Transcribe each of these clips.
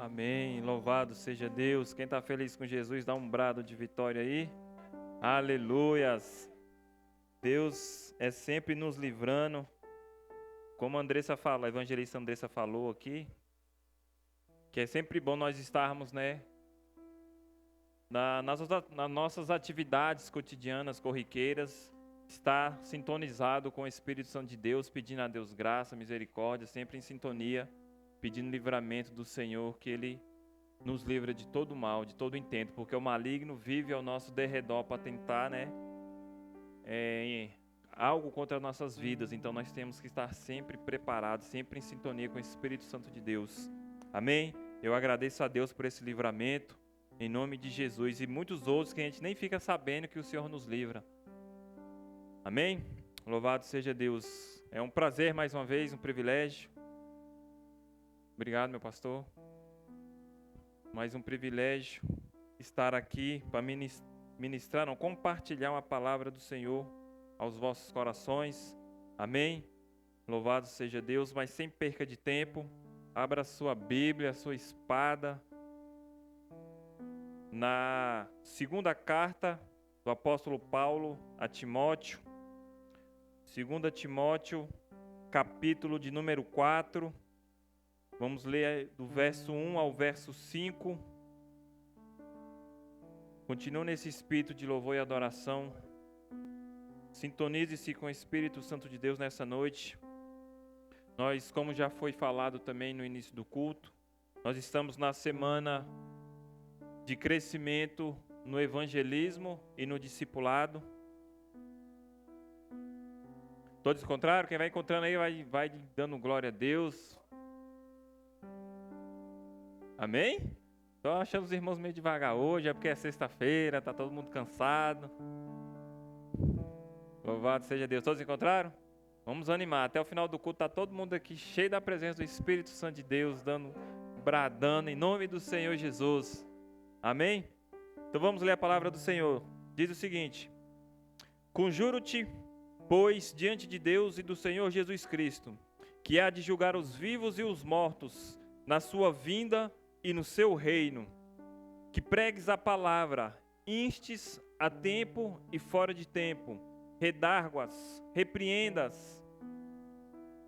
Amém. Louvado seja Deus. Quem está feliz com Jesus, dá um brado de vitória aí. Aleluias. Deus é sempre nos livrando. Como a Andressa fala, a evangelista Andressa falou aqui, que é sempre bom nós estarmos, nas nossas atividades cotidianas, corriqueiras, estar sintonizado com o Espírito Santo de Deus, pedindo a Deus graça, misericórdia, sempre em sintonia, pedindo livramento do Senhor, que Ele nos livra de todo mal, de todo intento, porque o maligno vive ao nosso derredor para tentar, algo contra as nossas vidas. Então nós temos que estar sempre preparados, sempre em sintonia com o Espírito Santo de Deus. Amém? Eu agradeço a Deus por esse livramento, em nome de Jesus, e muitos outros que a gente nem fica sabendo que o Senhor nos livra. Amém? Louvado seja Deus. É um prazer mais uma vez, um privilégio. Obrigado, meu pastor. Mais um privilégio estar aqui para ministrar, compartilhar uma palavra do Senhor aos vossos corações. Amém? Louvado seja Deus, mas sem perca de tempo, abra a sua Bíblia, a sua espada, na segunda carta do apóstolo Paulo a Timóteo, 2 Timóteo, capítulo de número 4, vamos ler do verso 1 ao verso 5. Continue nesse espírito de louvor e adoração. Sintonize-se com o Espírito Santo de Deus nessa noite. Nós, como já foi falado também no início do culto, nós estamos na semana de crescimento no evangelismo e no discipulado. Todos encontraram? Quem vai encontrando aí vai dando glória a Deus. Amém? Estou achando os irmãos meio devagar hoje, é porque é sexta-feira, está todo mundo cansado. Louvado seja Deus. Todos encontraram? Vamos animar. Até o final do culto está todo mundo aqui cheio da presença do Espírito Santo de Deus, bradando em nome do Senhor Jesus. Amém? Então vamos ler a palavra do Senhor. Diz o seguinte: Conjuro-te, pois, diante de Deus e do Senhor Jesus Cristo, que há de julgar os vivos e os mortos na sua vinda e no seu reino, que pregues a palavra, instes a tempo e fora de tempo, redarguas, repreendas,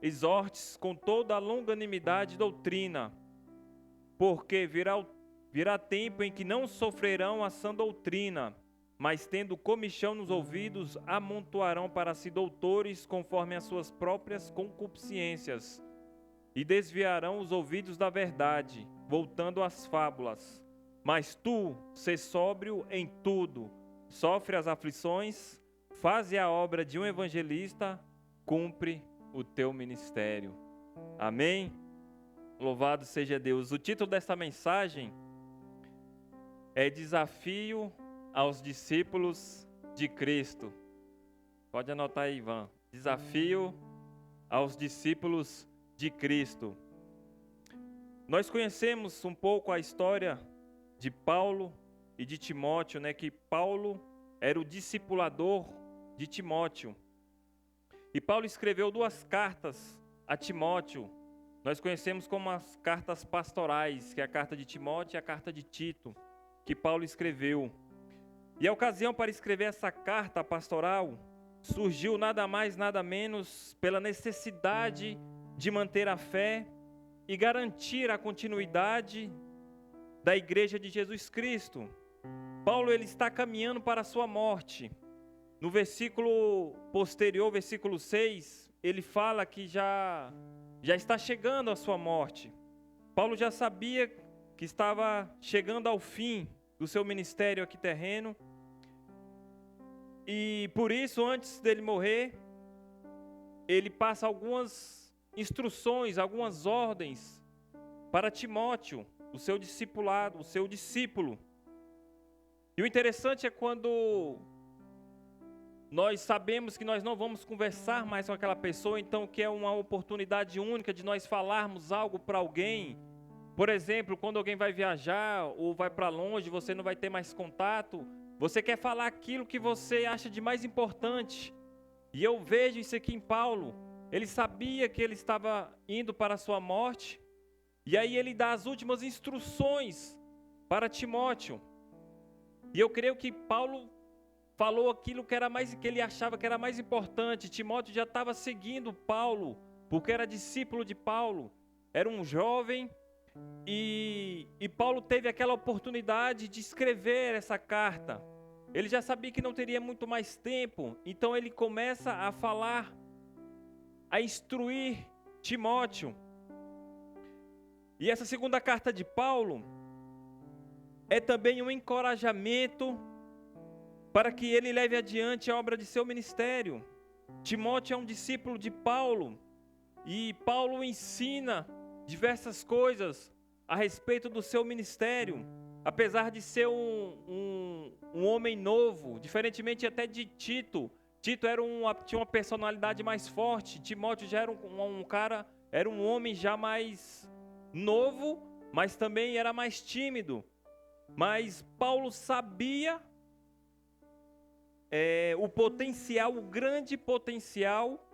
exortes com toda a longanimidade e doutrina, porque virá tempo em que não sofrerão a sã doutrina, mas tendo comichão nos ouvidos, amontoarão para si doutores conforme as suas próprias concupiscências, e desviarão os ouvidos da verdade, voltando às fábulas. Mas tu, sê sóbrio em tudo, sofre as aflições, faze a obra de um evangelista, cumpre o teu ministério. Amém? Louvado seja Deus. O título desta mensagem é Desafio aos discípulos de Cristo. Pode anotar aí, Ivan. Desafio aos discípulos de Cristo. Nós conhecemos um pouco a história de Paulo e de Timóteo, que Paulo era o discipulador de Timóteo. E Paulo escreveu 2 cartas a Timóteo. Nós conhecemos como as cartas pastorais, que é a carta de Timóteo e a carta de Tito, que Paulo escreveu. E a ocasião para escrever essa carta pastoral surgiu nada mais, nada menos pela necessidade de manter a fé e garantir a continuidade da igreja de Jesus Cristo. Paulo ele está caminhando para a sua morte. No versículo posterior, versículo 6, ele fala que já está chegando a sua morte. Paulo já sabia que estava chegando ao fim do seu ministério aqui terreno. E por isso, antes dele morrer, ele passa algumas instruções, algumas ordens para Timóteo, o seu discipulado, o seu discípulo. E o interessante é quando nós sabemos que nós não vamos conversar mais com aquela pessoa, então que é uma oportunidade única de nós falarmos algo para alguém. Por exemplo, quando alguém vai viajar ou vai para longe, você não vai ter mais contato, você quer falar aquilo que você acha de mais importante. E eu vejo isso aqui em Paulo. Ele sabia que ele estava indo para a sua morte, E aí ele dá as últimas instruções para Timóteo. E eu creio que Paulo falou aquilo que ele achava que era mais importante. Timóteo já estava seguindo Paulo, porque era discípulo de Paulo. Era um jovem e Paulo teve aquela oportunidade de escrever essa carta. Ele já sabia que não teria muito mais tempo, então ele começa a falar, a instruir Timóteo. E essa segunda carta de Paulo é também um encorajamento para que ele leve adiante a obra de seu ministério. Timóteo é um discípulo de Paulo e Paulo ensina diversas coisas a respeito do seu ministério, apesar de ser um homem novo, diferentemente até de Tito. Tito tinha uma personalidade mais forte, Timóteo já era era um homem já mais novo, mas também era mais tímido. Mas Paulo sabia o potencial, o grande potencial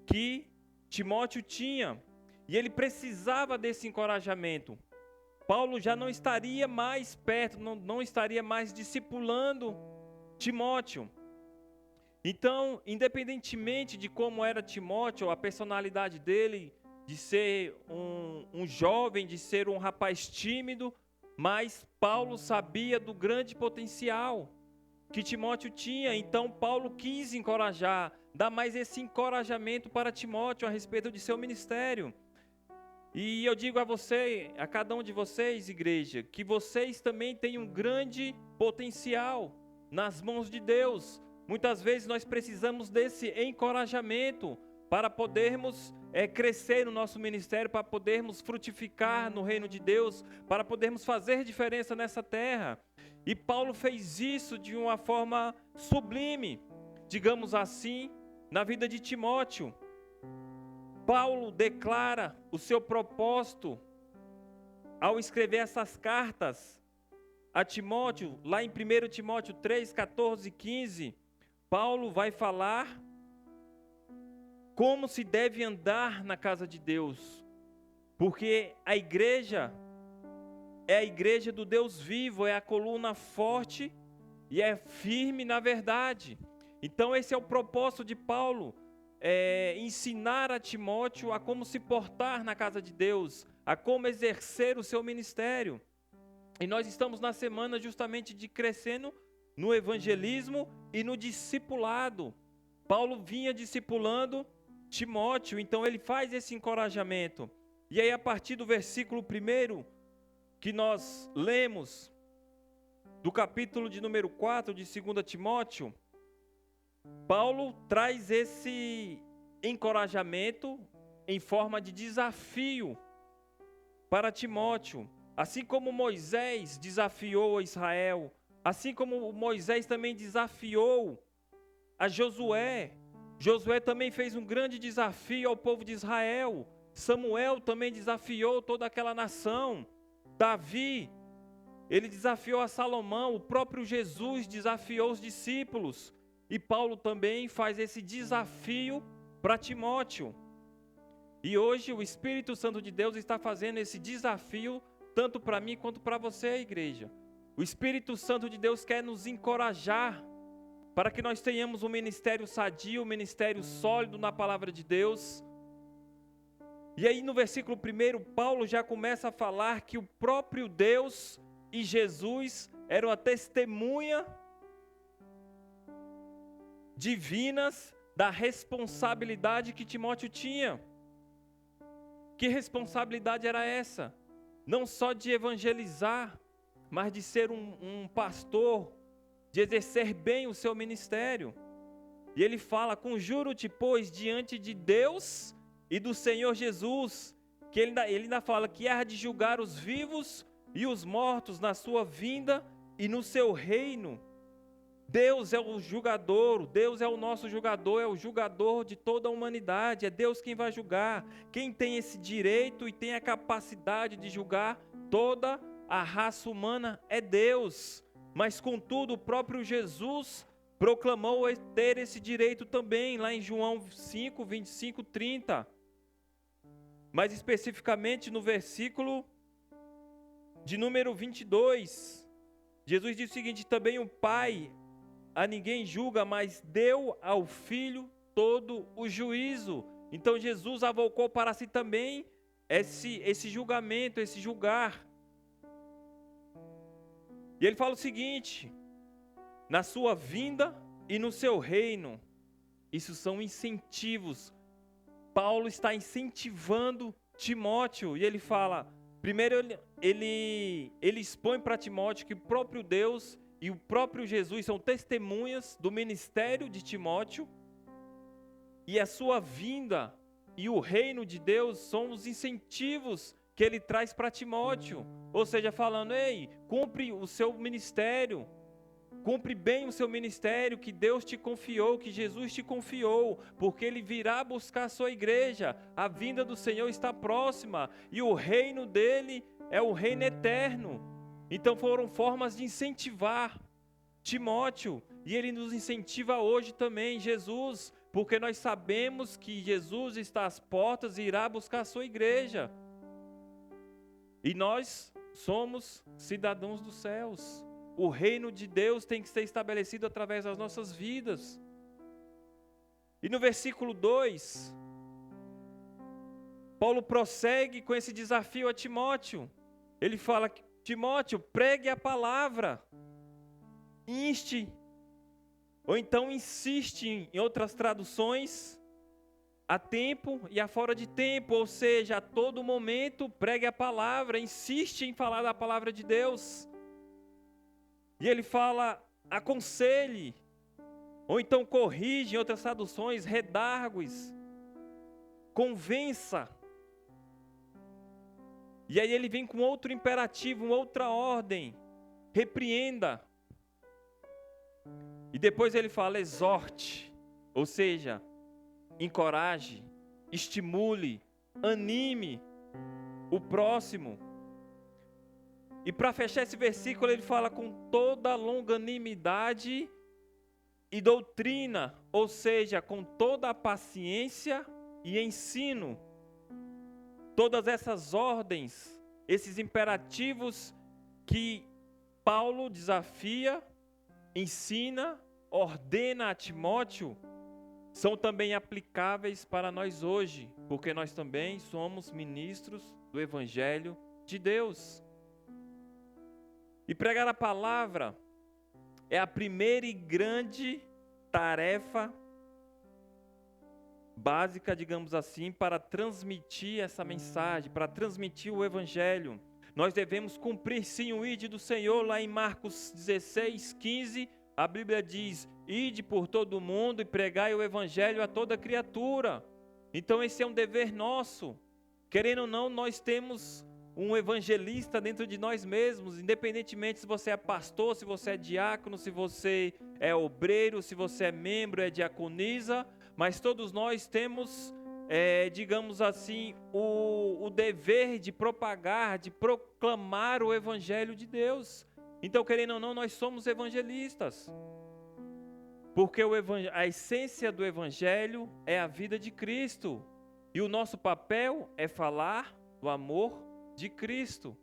que Timóteo tinha, e ele precisava desse encorajamento. Paulo já não estaria mais perto, não estaria mais discipulando Timóteo. Então, independentemente de como era Timóteo, a personalidade dele, de ser um jovem, de ser um rapaz tímido, mas Paulo sabia do grande potencial que Timóteo tinha. Então Paulo quis encorajar, dar mais esse encorajamento para Timóteo a respeito de seu ministério. E eu digo a você, a cada um de vocês, igreja, que vocês também têm um grande potencial nas mãos de Deus. Muitas vezes nós precisamos desse encorajamento para podermos crescer no nosso ministério, para podermos frutificar no reino de Deus, para podermos fazer diferença nessa terra. E Paulo fez isso de uma forma sublime, digamos assim, na vida de Timóteo. Paulo declara o seu propósito ao escrever essas cartas a Timóteo, lá em 1 Timóteo 3, 14 e 15, Paulo vai falar como se deve andar na casa de Deus, porque a igreja é a igreja do Deus vivo, é a coluna forte e é firme na verdade. Então esse é o propósito de Paulo, ensinar a Timóteo a como se portar na casa de Deus, a como exercer o seu ministério. E nós estamos na semana justamente de crescendo no evangelismo e no discipulado. Paulo vinha discipulando Timóteo, então ele faz esse encorajamento. E aí a partir do versículo 1 que nós lemos, do capítulo de número 4 de 2 Timóteo, Paulo traz esse encorajamento em forma de desafio para Timóteo. Assim como Moisés desafiou a Israel, assim como Moisés também desafiou a Josué, Josué também fez um grande desafio ao povo de Israel. Samuel também desafiou toda aquela nação. Davi, ele desafiou a Salomão. O próprio Jesus desafiou os discípulos. E Paulo também faz esse desafio para Timóteo. E hoje o Espírito Santo de Deus está fazendo esse desafio tanto para mim quanto para você, igreja. O Espírito Santo de Deus quer nos encorajar para que nós tenhamos um ministério sadio, um ministério sólido na palavra de Deus. E aí no versículo 1, Paulo já começa a falar que o próprio Deus e Jesus eram a testemunha divinas da responsabilidade que Timóteo tinha. Que responsabilidade era essa? Não só de evangelizar, mas de ser um pastor, de exercer bem o seu ministério. E ele fala: conjuro-te, pois, diante de Deus e do Senhor Jesus, que ele ainda fala que há de julgar os vivos e os mortos na sua vinda e no seu reino. Deus é o julgador, Deus é o nosso julgador, é o julgador de toda a humanidade, é Deus quem vai julgar. Quem tem esse direito e tem a capacidade de julgar toda a raça humana é Deus. Mas contudo, o próprio Jesus proclamou ter esse direito também, lá em João 5, 25, 30. mais especificamente no versículo de número 22, Jesus diz o seguinte: também o Pai a ninguém julga, mas deu ao Filho todo o juízo. Então Jesus avocou para si também esse julgamento, esse julgar. E ele fala o seguinte: na sua vinda e no seu reino. Isso são incentivos. Paulo está incentivando Timóteo, e ele fala, primeiro ele expõe para Timóteo que o próprio Deus e o próprio Jesus são testemunhas do ministério de Timóteo, e a sua vinda e o reino de Deus são os incentivos que ele traz para Timóteo, ou seja, falando, ei, cumpre o seu ministério, cumpre bem o seu ministério que Deus te confiou, que Jesus te confiou, porque Ele virá buscar a sua igreja. A vinda do Senhor está próxima e o reino dele é o reino eterno. Então foram formas de incentivar Timóteo, e Ele nos incentiva hoje também, Jesus, porque nós sabemos que Jesus está às portas e irá buscar a sua igreja. E nós somos cidadãos dos céus. O reino de Deus tem que ser estabelecido através das nossas vidas. E no versículo 2, Paulo prossegue com esse desafio a Timóteo. Ele fala, Timóteo, pregue a palavra, inste, ou então insiste, em outras traduções, a tempo e a fora de tempo, ou seja, a todo momento pregue a palavra, insiste em falar da palavra de Deus. E ele fala, aconselhe, ou então corrige, em outras traduções, redargue, convença. E aí ele vem com outro imperativo, outra ordem, repreenda. E depois ele fala, exorte, ou seja, encoraje, estimule, anime o próximo. E para fechar esse versículo, ele fala com toda longanimidade e doutrina, ou seja, com toda a paciência e ensino. Todas essas ordens, esses imperativos que Paulo desafia, ensina, ordena a Timóteo, são também aplicáveis para nós hoje, porque nós também somos ministros do Evangelho de Deus. E pregar a palavra é a primeira e grande tarefa básica, digamos assim, para transmitir essa mensagem, para transmitir o Evangelho. Nós devemos cumprir sim o ide do Senhor, lá em Marcos 16, 15, a Bíblia diz, ide por todo o mundo e pregai o Evangelho a toda criatura. Então esse é um dever nosso. Querendo ou não, nós temos um evangelista dentro de nós mesmos, independentemente se você é pastor, se você é diácono, se você é obreiro, se você é membro, é diaconisa, mas todos nós temos, digamos assim, o dever de propagar, de proclamar o Evangelho de Deus. Então, querendo ou não, nós somos evangelistas, porque a essência do Evangelho é a vida de Cristo, e o nosso papel é falar do amor de Cristo.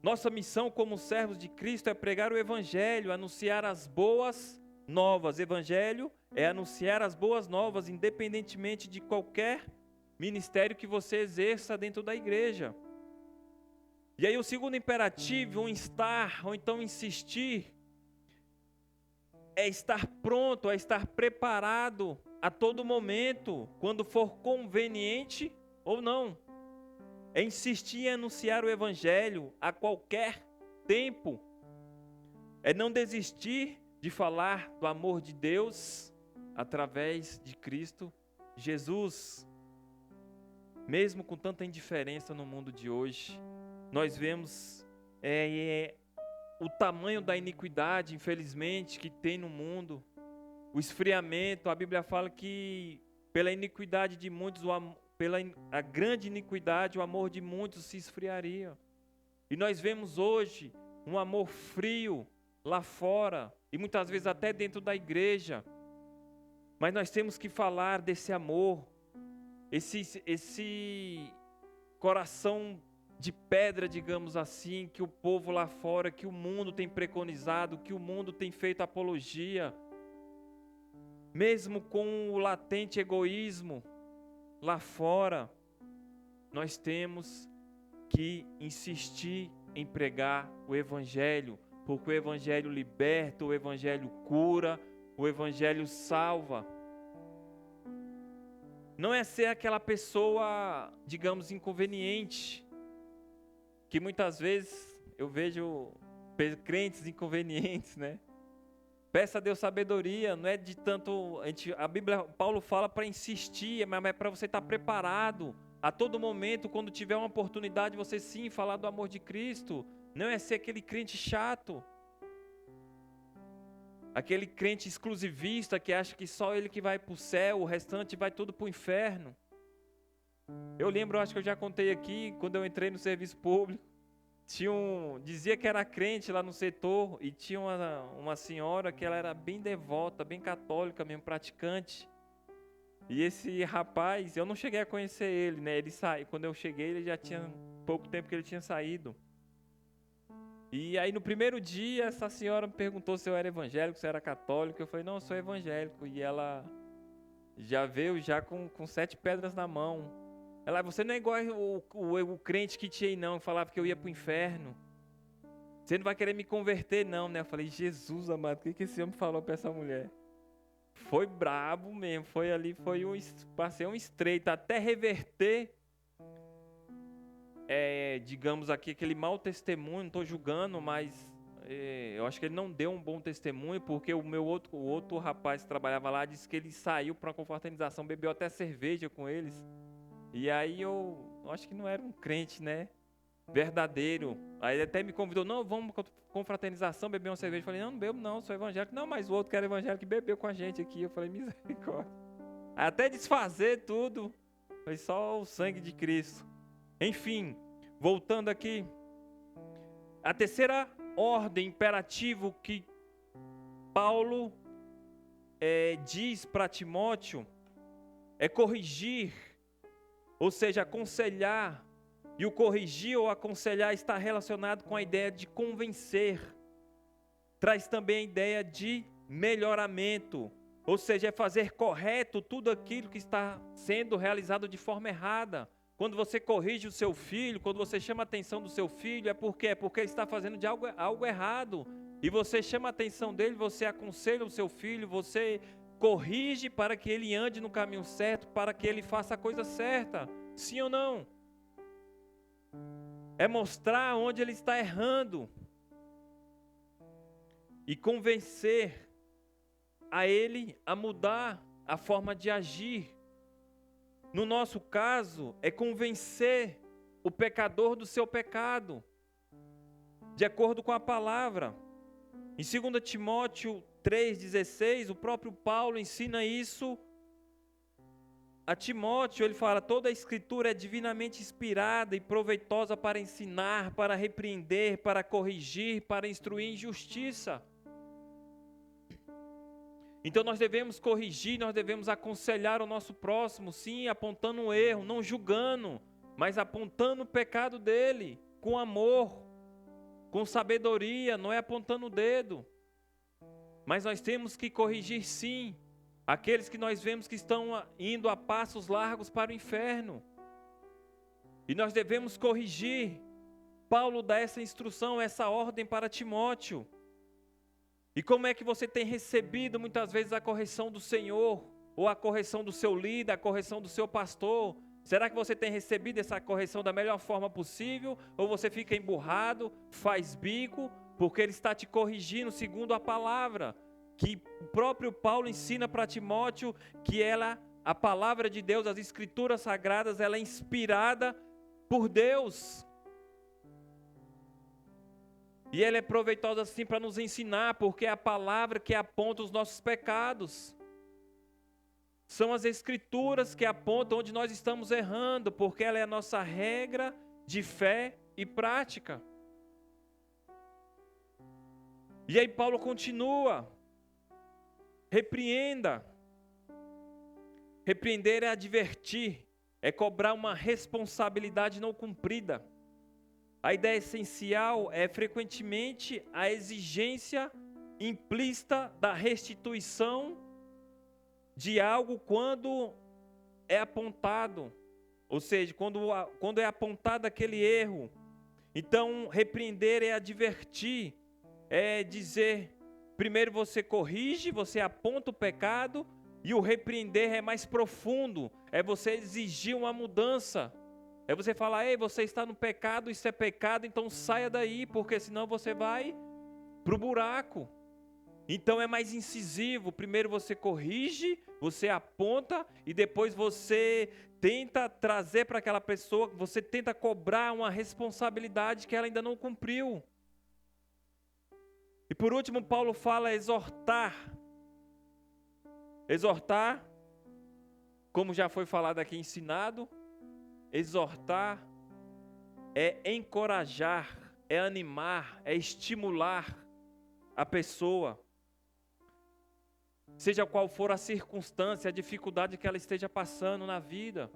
Nossa missão como servos de Cristo é pregar o Evangelho, anunciar as boas novas. Evangelho é anunciar as boas novas, independentemente de qualquer ministério que você exerça dentro da igreja. E aí o segundo imperativo, um instar, ou então insistir, é estar pronto, é estar preparado a todo momento, quando for conveniente ou não. É insistir em anunciar o Evangelho a qualquer tempo. É não desistir de falar do amor de Deus através de Cristo Jesus. Mesmo com tanta indiferença no mundo de hoje, nós vemos o tamanho da iniquidade, infelizmente, que tem no mundo. O esfriamento, a Bíblia fala que pela iniquidade de muitos, pela a grande iniquidade, o amor de muitos se esfriaria. E nós vemos hoje um amor frio lá fora, e muitas vezes até dentro da igreja. Mas nós temos que falar desse amor, esse coração de pedra, digamos assim, que o povo lá fora, que o mundo tem preconizado, que o mundo tem feito apologia, mesmo com o latente egoísmo lá fora, nós temos que insistir em pregar o Evangelho, porque o Evangelho liberta, o Evangelho cura, o Evangelho salva. Não é ser aquela pessoa, digamos, inconveniente, que muitas vezes eu vejo crentes inconvenientes, né? Peça a Deus sabedoria, não é de tanto... A Bíblia, Paulo fala para insistir, mas é para você estar preparado. A todo momento, quando tiver uma oportunidade, você sim falar do amor de Cristo. Não é ser aquele crente chato. Aquele crente exclusivista que acha que só ele que vai para o céu, o restante vai tudo para o inferno. Eu lembro, acho que eu já contei aqui, quando eu entrei no serviço público, dizia que era crente lá no setor, e tinha uma senhora que ela era bem devota, bem católica mesmo, praticante. E esse rapaz, eu não cheguei a conhecer ele, né? Ele saiu, quando eu cheguei, ele já tinha pouco tempo que ele tinha saído. E aí no primeiro dia, essa senhora me perguntou se eu era evangélico, se eu era católico. Eu falei, não, eu sou evangélico. E ela já veio já com 7 pedras na mão. Ela, você não é igual o crente que tinha aí não, falava que eu ia para o inferno. Você não vai querer me converter não, né? Eu falei, Jesus amado, o que esse homem falou para essa mulher? Foi brabo mesmo, passei um estreito, até reverter, digamos aqui, aquele mau testemunho. Não estou julgando, mas eu acho que ele não deu um bom testemunho, porque o outro rapaz que trabalhava lá disse que ele saiu para uma confraternização, bebeu até cerveja com eles. E aí eu acho que não era um crente, né? Verdadeiro. Aí ele até me convidou, não, vamos para confraternização, beber uma cerveja. Eu falei, não bebo não, sou evangélico. Não, mas o outro que era evangélico que bebeu com a gente aqui. Eu falei, misericórdia. Até desfazer tudo, foi só o sangue de Cristo. Enfim, voltando aqui. A terceira ordem, imperativo que Paulo diz para Timóteo é corrigir, ou seja, aconselhar. E o corrigir ou aconselhar está relacionado com a ideia de convencer. Traz também a ideia de melhoramento, ou seja, é fazer correto tudo aquilo que está sendo realizado de forma errada. Quando você corrige o seu filho, quando você chama a atenção do seu filho, é porque ele está fazendo de algo errado. E você chama a atenção dele, você aconselha o seu filho, você corrige para que ele ande no caminho certo, para que ele faça a coisa certa. Sim ou não? É mostrar onde ele está errando e convencer a ele a mudar a forma de agir. No nosso caso, é convencer o pecador do seu pecado, de acordo com a palavra. Em 2 Timóteo 3,16, o próprio Paulo ensina isso a Timóteo. Ele fala, toda a escritura é divinamente inspirada e proveitosa para ensinar, para repreender, para corrigir, para instruir em justiça. Então nós devemos corrigir, nós devemos aconselhar o nosso próximo, sim, apontando um erro, não julgando, mas apontando o pecado dele, com amor, com sabedoria, não é apontando o dedo. Mas nós temos que corrigir sim, aqueles que nós vemos que estão indo a passos largos para o inferno. E nós devemos corrigir. Paulo dá essa instrução, essa ordem para Timóteo. E como é que você tem recebido muitas vezes a correção do Senhor, ou a correção do seu líder, a correção do seu pastor? Será que você tem recebido essa correção da melhor forma possível? Ou você fica emburrado, faz bico, porque ele está te corrigindo segundo a palavra? Que o próprio Paulo ensina para Timóteo que a palavra de Deus, as escrituras sagradas, ela é inspirada por Deus. E ela é proveitosa sim para nos ensinar, porque é a palavra que aponta os nossos pecados. São as escrituras que apontam onde nós estamos errando, porque ela é a nossa regra de fé e prática. E aí Paulo continua. Repreenda. Repreender é advertir, é cobrar uma responsabilidade não cumprida. A ideia essencial é frequentemente a exigência implícita da restituição de algo quando é apontado, ou seja, quando é apontado aquele erro. Então, repreender é advertir, é dizer, primeiro você corrige, você aponta o pecado, e o repreender é mais profundo, é você exigir uma mudança. É você falar, ei, você está no pecado, isso é pecado, então saia daí, porque senão você vai para o buraco. Então é mais incisivo, primeiro você corrige, você aponta e depois você tenta trazer para aquela pessoa, você tenta cobrar uma responsabilidade que ela ainda não cumpriu. E por último, Paulo fala exortar. Exortar, como já foi falado aqui, ensinado, exortar é encorajar, é animar, é estimular a pessoa. Seja qual for a circunstância, a dificuldade que ela esteja passando na vida.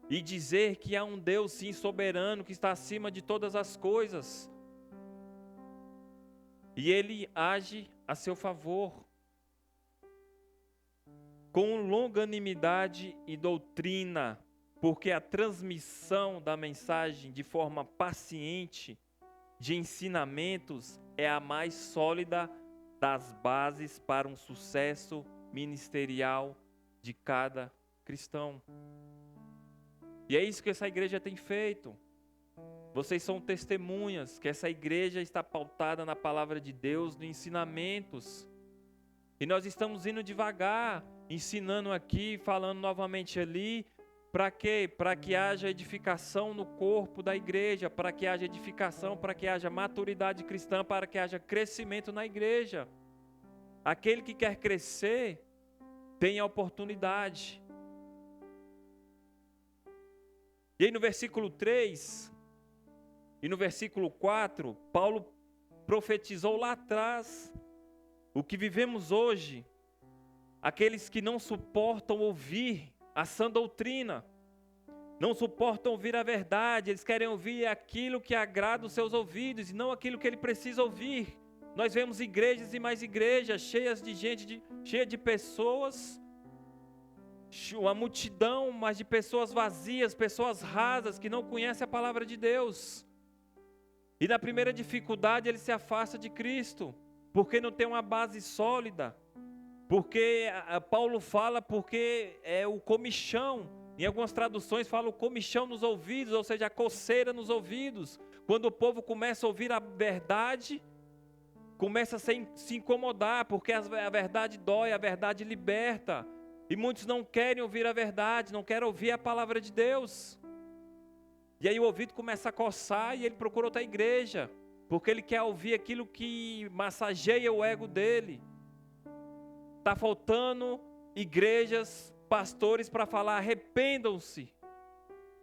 E dizer que há um Deus sim soberano, que está acima de todas as coisas. E Ele age a seu favor. Com longanimidade e doutrina, porque a transmissão da mensagem de forma paciente, de ensinamentos, é a mais sólida das bases para um sucesso ministerial de cada cristão. E é isso que essa igreja tem feito. Vocês são testemunhas que essa igreja está pautada na palavra de Deus, nos ensinamentos. E nós estamos indo devagar, ensinando aqui, falando novamente ali. Para quê? Para que haja edificação no corpo da igreja, para que haja edificação, para que haja maturidade cristã, para que haja crescimento na igreja. Aquele que quer crescer, tem a oportunidade. E aí no versículo 3 e no versículo 4, Paulo profetizou lá atrás o que vivemos hoje. Aqueles que não suportam ouvir a sã doutrina, não suportam ouvir a verdade, eles querem ouvir aquilo que agrada os seus ouvidos e não aquilo que ele precisa ouvir. Nós vemos igrejas e mais igrejas cheias de gente, cheias de pessoas, uma multidão, mas de pessoas vazias, pessoas rasas que não conhecem a palavra de Deus. E na primeira dificuldade ele se afasta de Cristo, porque não tem uma base sólida. Porque Paulo fala porque é o comichão. Em algumas traduções fala o comichão nos ouvidos, ou seja, a coceira nos ouvidos. Quando o povo começa a ouvir a verdade, começa a se incomodar, porque a verdade dói, a verdade liberta. E muitos não querem ouvir a verdade, não querem ouvir a palavra de Deus. E aí o ouvido começa a coçar e ele procura outra igreja, porque ele quer ouvir aquilo que massageia o ego dele. Está faltando igrejas, pastores para falar arrependam-se.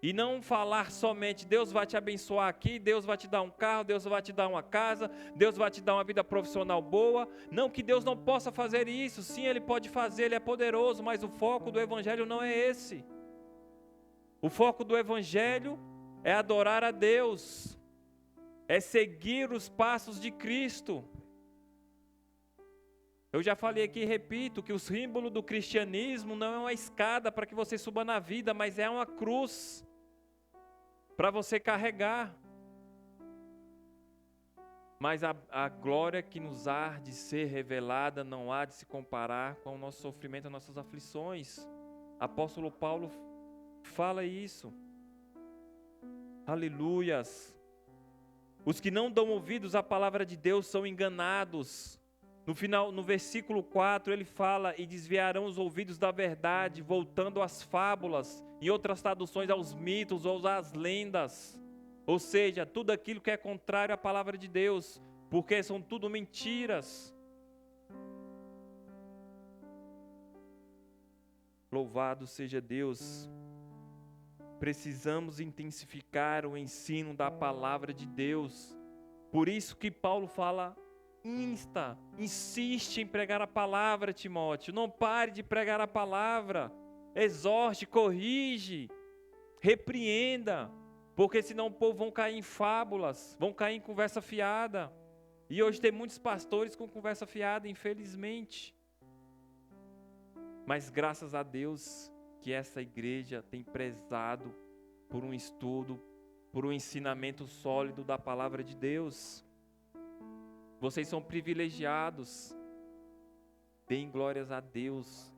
E não falar somente Deus vai te abençoar aqui, Deus vai te dar um carro, Deus vai te dar uma casa, Deus vai te dar uma vida profissional boa. Não que Deus não possa fazer isso, sim Ele pode fazer, Ele é poderoso, mas o foco do Evangelho não é esse. O foco do Evangelho é adorar a Deus, é seguir os passos de Cristo. Eu já falei aqui e repito que o símbolo do cristianismo não é uma escada para que você suba na vida, mas é uma cruz para você carregar. Mas a glória que nos há de ser revelada não há de se comparar com o nosso sofrimento, as nossas aflições. Apóstolo Paulo fala isso. Aleluias. Os que não dão ouvidos à palavra de Deus são enganados. No final, no versículo 4, ele fala, e desviarão os ouvidos da verdade, voltando às fábulas, em outras traduções aos mitos ou às lendas. Ou seja, tudo aquilo que é contrário à palavra de Deus, porque são tudo mentiras. Louvado seja Deus. Precisamos intensificar o ensino da palavra de Deus. Por isso que Paulo fala, insiste em pregar a palavra, Timóteo. Não pare de pregar a palavra. exorte, corrige, repreenda, porque senão o povo vão cair em fábulas, vão cair em conversa fiada. E hoje tem muitos pastores com conversa fiada, infelizmente. Mas graças a Deus que essa igreja tem prezado por um estudo, por um ensinamento sólido da palavra de Deus. Vocês são privilegiados. Deem glórias a Deus.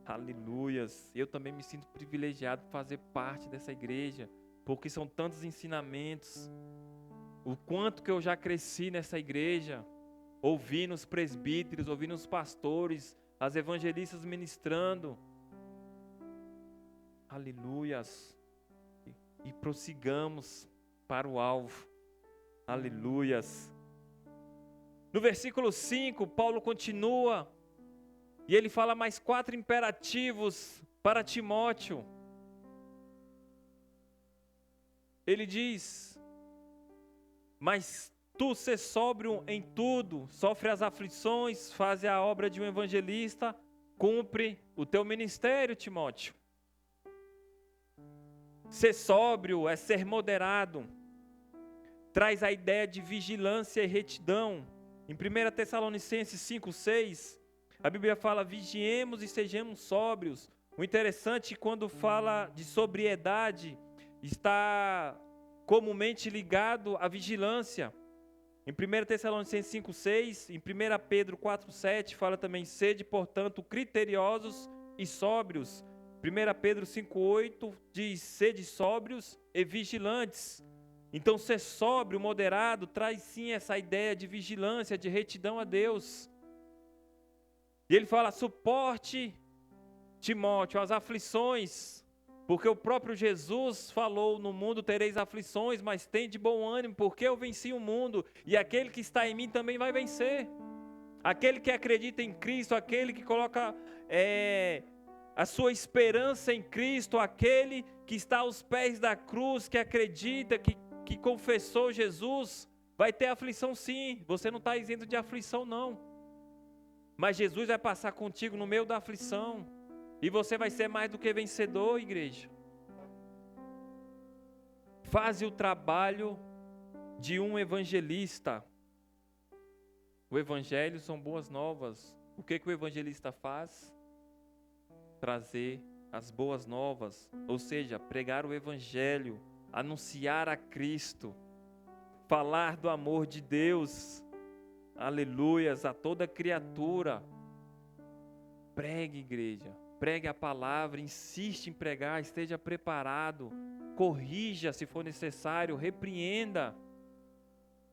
Aleluias. Eu também me sinto privilegiado por fazer parte dessa igreja, porque são tantos ensinamentos. O quanto que eu já cresci nessa igreja, ouvindo os presbíteros, ouvindo os pastores, as evangelistas ministrando. Aleluias. E prossigamos para o alvo. Aleluias. No versículo 5, Paulo continua, e ele fala mais 4 imperativos para Timóteo. Ele diz: mas tu ser sóbrio em tudo, sofre as aflições, faz a obra de um evangelista, cumpre o teu ministério, Timóteo. Ser sóbrio é ser moderado, traz a ideia de vigilância e retidão. Em 1 Tessalonicenses 5:6, a Bíblia fala: vigiemos e sejamos sóbrios. O interessante, quando fala de sobriedade, está comumente ligado à vigilância. Em 1 Tessalonicenses 5:6, em 1 Pedro 4:7, fala também: sede, portanto, criteriosos e sóbrios. 1 Pedro 5:8 diz: sede sóbrios e vigilantes. Então, ser sóbrio, moderado, traz sim essa ideia de vigilância, de retidão a Deus. E ele fala: suporte, Timóteo, as aflições, porque o próprio Jesus falou: no mundo tereis aflições, mas tende bom ânimo, porque eu venci o mundo, e aquele que está em mim também vai vencer. Aquele que acredita em Cristo, aquele que coloca a sua esperança em Cristo, aquele que está aos pés da cruz, que acredita, que confessou Jesus, vai ter aflição sim. Você não está isento de aflição não, mas Jesus vai passar contigo no meio da aflição, e você vai ser mais do que vencedor, igreja. Faze o trabalho de um evangelista. O evangelho são boas novas. O que o evangelista faz? Trazer as boas novas, ou seja, pregar o evangelho, anunciar a Cristo, falar do amor de Deus, aleluias, a toda criatura. Pregue, igreja, pregue a palavra, insiste em pregar, esteja preparado, corrija se for necessário, repreenda,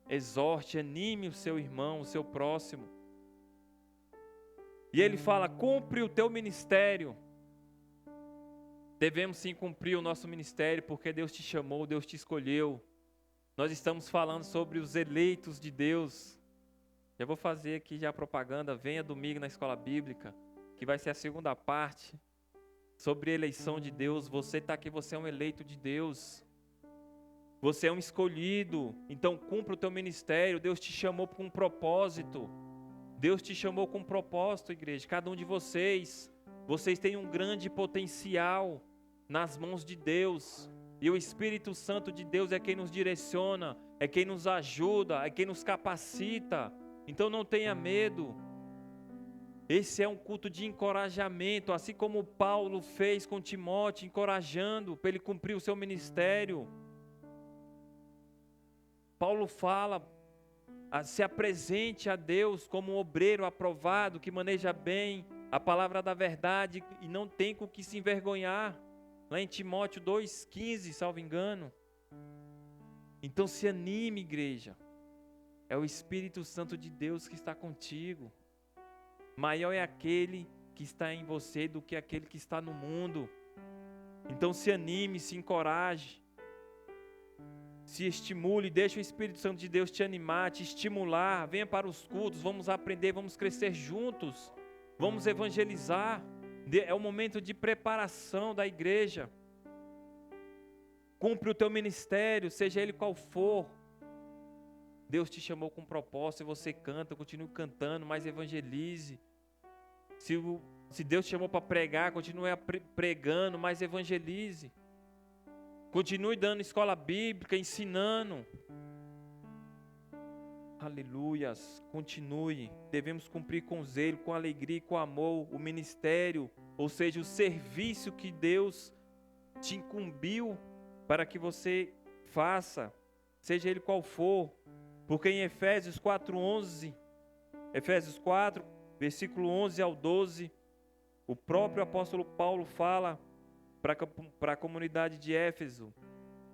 exorte, anime o seu irmão, o seu próximo. E ele fala: cumpre o teu ministério. Devemos sim cumprir o nosso ministério, porque Deus te chamou, Deus te escolheu. Nós estamos falando sobre os eleitos de Deus. Já vou fazer aqui já a propaganda: venha domingo na escola bíblica, que vai ser a segunda parte, sobre a eleição de Deus. Você está aqui, você é um eleito de Deus. Você é um escolhido, então cumpra o teu ministério. Deus te chamou com um propósito. Deus te chamou com um propósito, igreja. Cada um de vocês têm um grande potencial nas mãos de Deus. E o Espírito Santo de Deus é quem nos direciona, é quem nos ajuda, é quem nos capacita. Então não tenha medo. Esse é um culto de encorajamento, assim como Paulo fez com Timóteo, encorajando para ele cumprir o seu ministério. Paulo fala: se apresente a Deus como um obreiro aprovado, que maneja bem a palavra da verdade e não tem com o que se envergonhar. Lá em Timóteo 2,15, salvo engano. Então se anime, igreja. É o Espírito Santo de Deus que está contigo. Maior é aquele que está em você do que aquele que está no mundo. Então se anime, se encoraje. Se estimule, deixa o Espírito Santo de Deus te animar, te estimular. Venha para os cultos, vamos aprender, vamos crescer juntos. Vamos evangelizar. É o momento de preparação da igreja. Cumpre o teu ministério, seja ele qual for. Deus te chamou com propósito e você canta, continue cantando, mas evangelize. Se Se Deus te chamou para pregar, continue pregando, mas evangelize. Continue dando escola bíblica, ensinando. Aleluias, continue. Devemos cumprir com zelo, com alegria e com amor o ministério, ou seja, o serviço que Deus te incumbiu para que você faça, seja ele qual for. Porque em Efésios 4:11, Efésios 4, versículo 11 ao 12, o próprio apóstolo Paulo fala para a comunidade de Éfeso: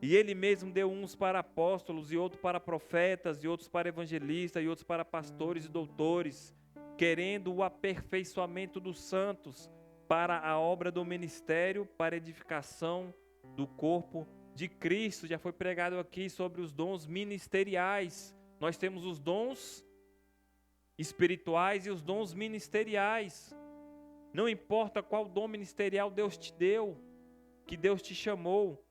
e ele mesmo deu uns para apóstolos, e outros para profetas, e outros para evangelistas, e outros para pastores e doutores, querendo o aperfeiçoamento dos santos, para a obra do ministério, para a edificação do corpo de Cristo. Já foi pregado aqui sobre os dons ministeriais. Nós temos os dons espirituais e os dons ministeriais. Não importa qual dom ministerial Deus te deu, que Deus te chamou,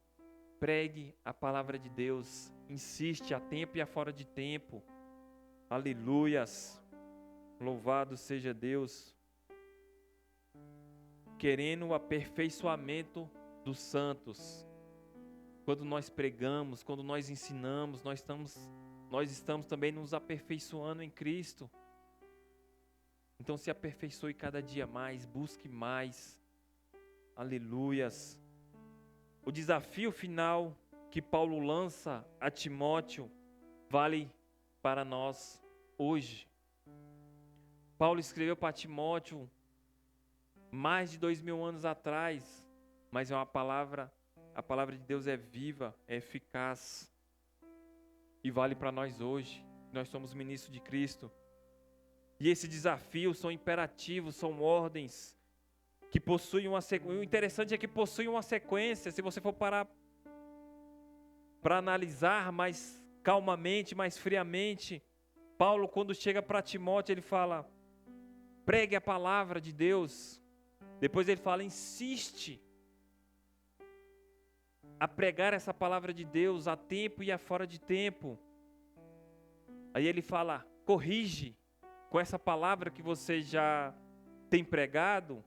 pregue a palavra de Deus, insiste a tempo e a fora de tempo. Aleluias, louvado seja Deus. Querendo o aperfeiçoamento dos santos. Quando nós pregamos, quando nós ensinamos, nós estamos também nos aperfeiçoando em Cristo. Então se aperfeiçoe cada dia mais, busque mais. Aleluias. O desafio final que Paulo lança a Timóteo vale para nós hoje. Paulo escreveu para Timóteo mais de 2000 anos atrás, mas é a palavra de Deus é viva, é eficaz e vale para nós hoje. Nós somos ministros de Cristo. E esses desafios são imperativos, são ordens que possuem uma sequência. O interessante é que possuem uma sequência. Se você for parar para analisar mais calmamente, mais friamente, Paulo, quando chega para Timóteo, ele fala: pregue a palavra de Deus. Depois ele fala: insiste a pregar essa palavra de Deus a tempo e a fora de tempo. Aí ele fala: corrige com essa palavra que você já tem pregado.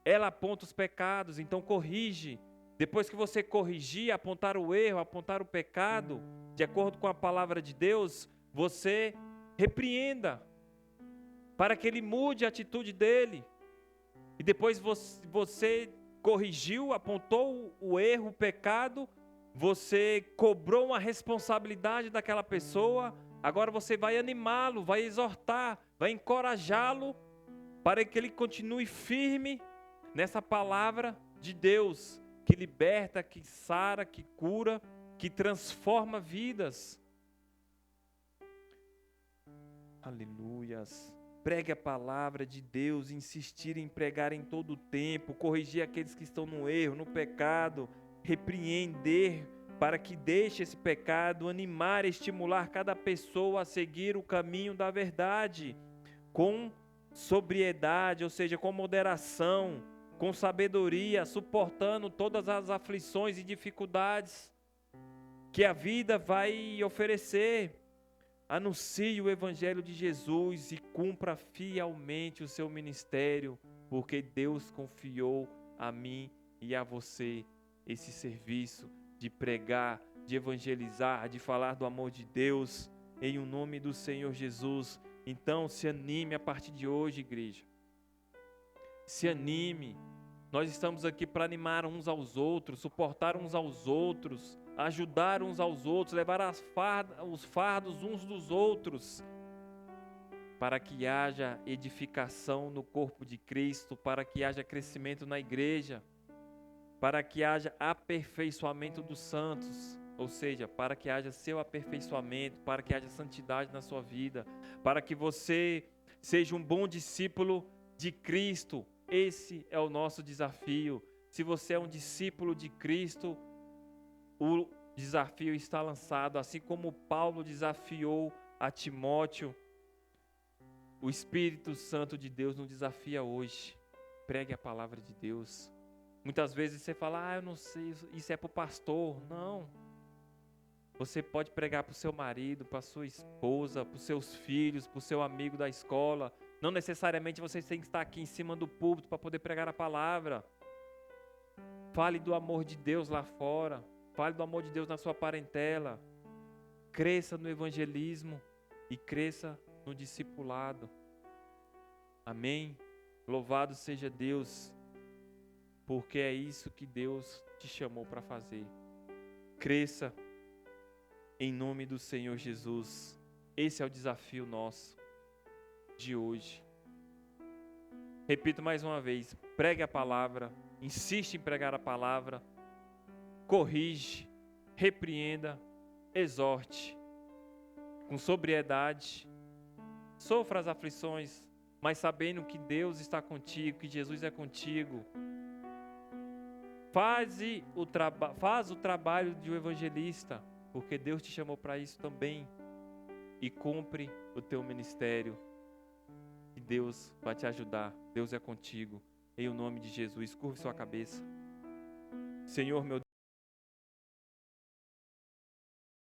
Ela aponta os pecados, então corrige. Depois que você corrigir, apontar o erro, apontar o pecado, de acordo com a palavra de Deus, você repreenda, para que ele mude a atitude dele. E depois você corrigiu, apontou o erro, o pecado, você cobrou uma responsabilidade daquela pessoa, agora você vai animá-lo, vai exortar, vai encorajá-lo, para que ele continue firme nessa palavra de Deus, que liberta, que sara, que cura, que transforma vidas. Aleluias. Pregue a palavra de Deus, insistir em pregar em todo o tempo, corrigir aqueles que estão no erro, no pecado, repreender para que deixe esse pecado, animar, estimular cada pessoa a seguir o caminho da verdade, com sobriedade, ou seja, com moderação, com sabedoria, suportando todas as aflições e dificuldades que a vida vai oferecer. Anuncie o Evangelho de Jesus e cumpra fielmente o seu ministério, porque Deus confiou a mim e a você esse serviço de pregar, de evangelizar, de falar do amor de Deus, em o nome do Senhor Jesus. Então se anime a partir de hoje, igreja. Se anime. Nós estamos aqui para animar uns aos outros, suportar uns aos outros, ajudar uns aos outros, levar os fardos uns dos outros, para que haja edificação no corpo de Cristo, para que haja crescimento na igreja, para que haja aperfeiçoamento dos santos, ou seja, para que haja seu aperfeiçoamento, para que haja santidade na sua vida, para que você seja um bom discípulo de Cristo. Esse é o nosso desafio. Se você é um discípulo de Cristo, o desafio está lançado, assim como Paulo desafiou a Timóteo. O Espírito Santo de Deus nos desafia hoje. Pregue a palavra de Deus. Muitas vezes você fala: eu não sei, isso é para o pastor. Não. Você pode pregar para o seu marido, para a sua esposa, para os seus filhos, para o seu amigo da escola. Não necessariamente vocês têm que estar aqui em cima do púlpito para poder pregar a palavra. Fale do amor de Deus lá fora. Fale do amor de Deus na sua parentela. Cresça no evangelismo e cresça no discipulado. Amém? Louvado seja Deus, porque é isso que Deus te chamou para fazer. Cresça em nome do Senhor Jesus. Esse é o desafio nosso de hoje. Repito mais uma vez, pregue a palavra, insiste em pregar a palavra, corrige, repreenda, exorte, com sobriedade, sofra as aflições, mas sabendo que Deus está contigo, que Jesus é contigo. Faz o trabalho de um evangelista, porque Deus te chamou para isso também, e cumpre o teu ministério, e Deus vai te ajudar. Deus é contigo, em o nome de Jesus. Curve sua cabeça. Senhor, meu